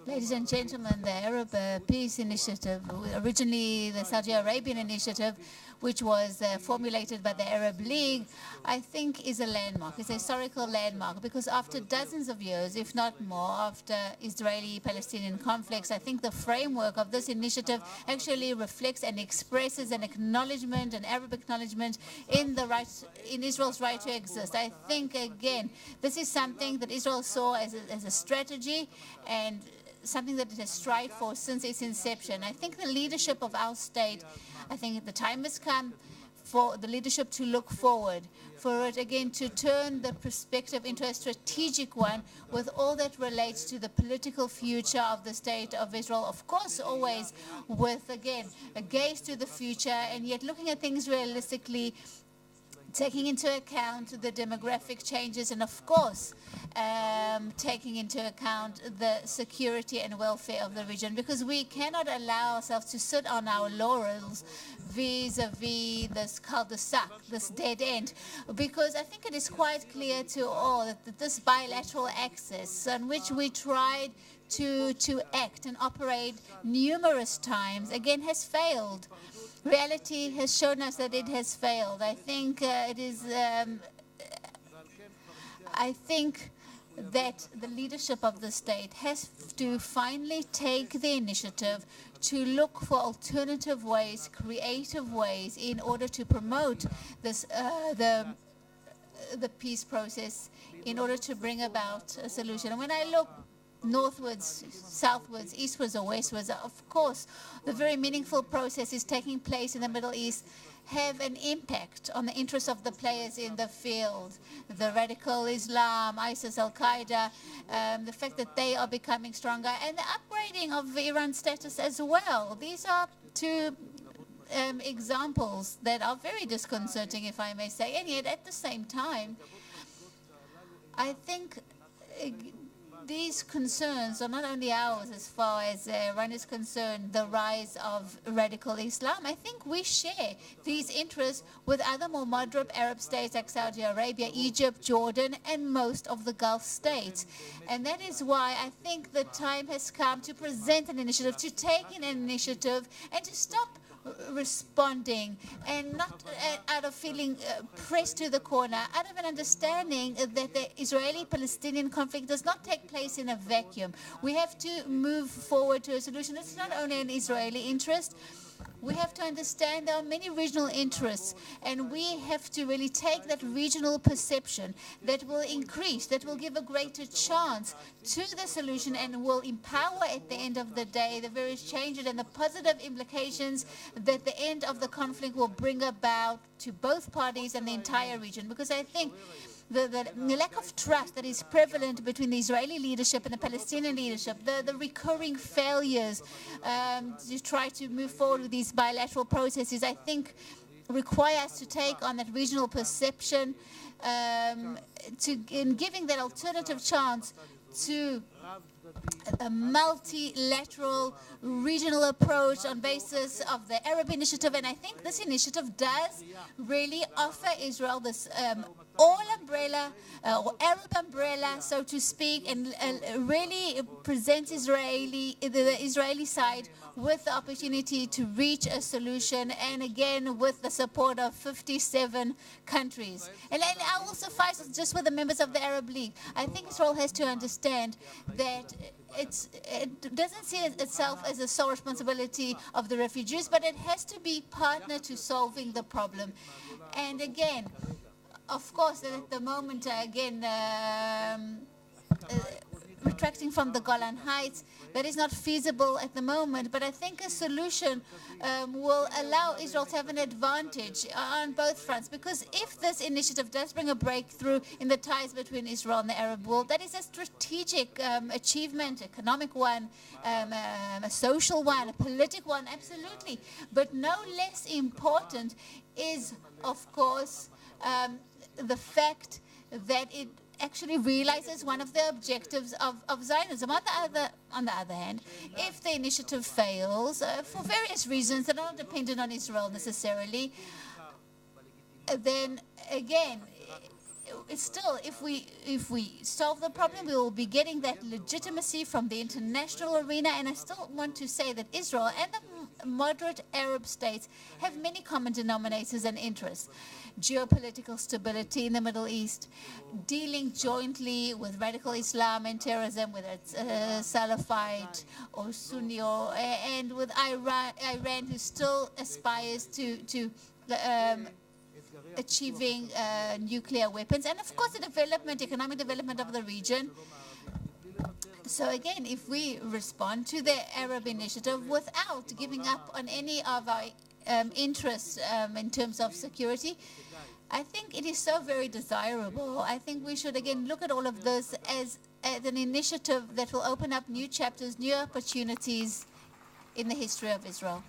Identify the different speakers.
Speaker 1: Ladies and gentlemen, the Arab Peace Initiative, originally the Saudi Arabian initiative, which was formulated by the Arab League, I think is a landmark. It's a historical landmark because after dozens of years, if not more, after Israeli-Palestinian conflicts, I think the framework of this initiative actually reflects and expresses an acknowledgement, an Arab acknowledgement in Israel's right to exist. I think, again, this is something that Israel saw as a strategy and something that it has strived for since its inception. I think the leadership of our state, I think the time has come for the leadership to look forward, for it again to turn the perspective into a strategic one with all that relates to the political future of the state of Israel. Of course, always with, again, a gaze to the future and yet looking at things realistically, taking into account the demographic changes and, of course, taking into account the security and welfare of the region, because we cannot allow ourselves to sit on our laurels vis-a-vis this cul-de-sac, this dead end, because I think it is quite clear to all that this bilateral axis on which we tried to act and operate numerous times, again, has failed. Reality has shown us that it has failed. I think I think that the leadership of the state has to finally take the initiative to look for alternative ways, creative ways, in order to promote this the peace process, in order to bring about a solution. And when I look northwards, southwards, eastwards or westwards, of course, the very meaningful processes taking place in the Middle East have an impact on the interests of the players in the field. The radical Islam, ISIS, Al-Qaeda, the fact that they are becoming stronger, and the upgrading of Iran's status as well. These are two examples that are very disconcerting, if I may say, and yet at the same time, I think these concerns are not only ours as far as Iran is concerned, the rise of radical Islam. I think we share these interests with other more moderate Arab states like Saudi Arabia, Egypt, Jordan, and most of the Gulf states. And that is why I think the time has come to present an initiative, to take an initiative, and to stop responding, and not out of feeling pressed to the corner, out of an understanding that the Israeli-Palestinian conflict does not take place in a vacuum. We have to move forward to a solution. It's not only an Israeli interest. We have to understand there are many regional interests, and we have to really take that regional perception that will increase, that will give a greater chance to the solution and will empower at the end of the day the various changes and the positive implications that the end of the conflict will bring about to both parties and the entire region. Because I think the lack of trust that is prevalent between the Israeli leadership and the Palestinian leadership, the recurring failures to try to move forward with these bilateral processes, I think require us to take on that regional perception, in giving that alternative chance to a multilateral regional approach on basis of the Arab initiative. And I think this initiative does really offer Israel this all umbrella or Arab umbrella, so to speak, and really presents the Israeli side with the opportunity to reach a solution, and again with the support of 57 countries. And I will suffice just with the members of the Arab League. I think Israel has to understand that it doesn't see itself as a sole responsibility of the refugees, but it has to be partner to solving the problem. And again, of course, at the moment, retracting from the Golan Heights, that is not feasible at the moment. But I think a solution will allow Israel to have an advantage on both fronts. Because if this initiative does bring a breakthrough in the ties between Israel and the Arab world, that is a strategic achievement, economic one, a social one, a political one, absolutely. But no less important is, of course, the fact that it actually realizes one of the objectives of Zionism. On the other hand, if the initiative fails for various reasons that are not dependent on Israel necessarily, then again, it's still, if we solve the problem, we will be getting that legitimacy from the international arena. And I still want to say that Israel and the moderate Arab states have many common denominators and interests. Geopolitical stability in the Middle East, dealing jointly with radical Islam and terrorism, whether it's Salafite or Sunni, and with Iran, who still aspires to achieving nuclear weapons, and of course the economic development of the region. So again, if we respond to the Arab initiative without giving up on any of our interests in terms of security, I think it is so very desirable. I think we should again look at all of this as an initiative that will open up new chapters, new opportunities in the history of Israel.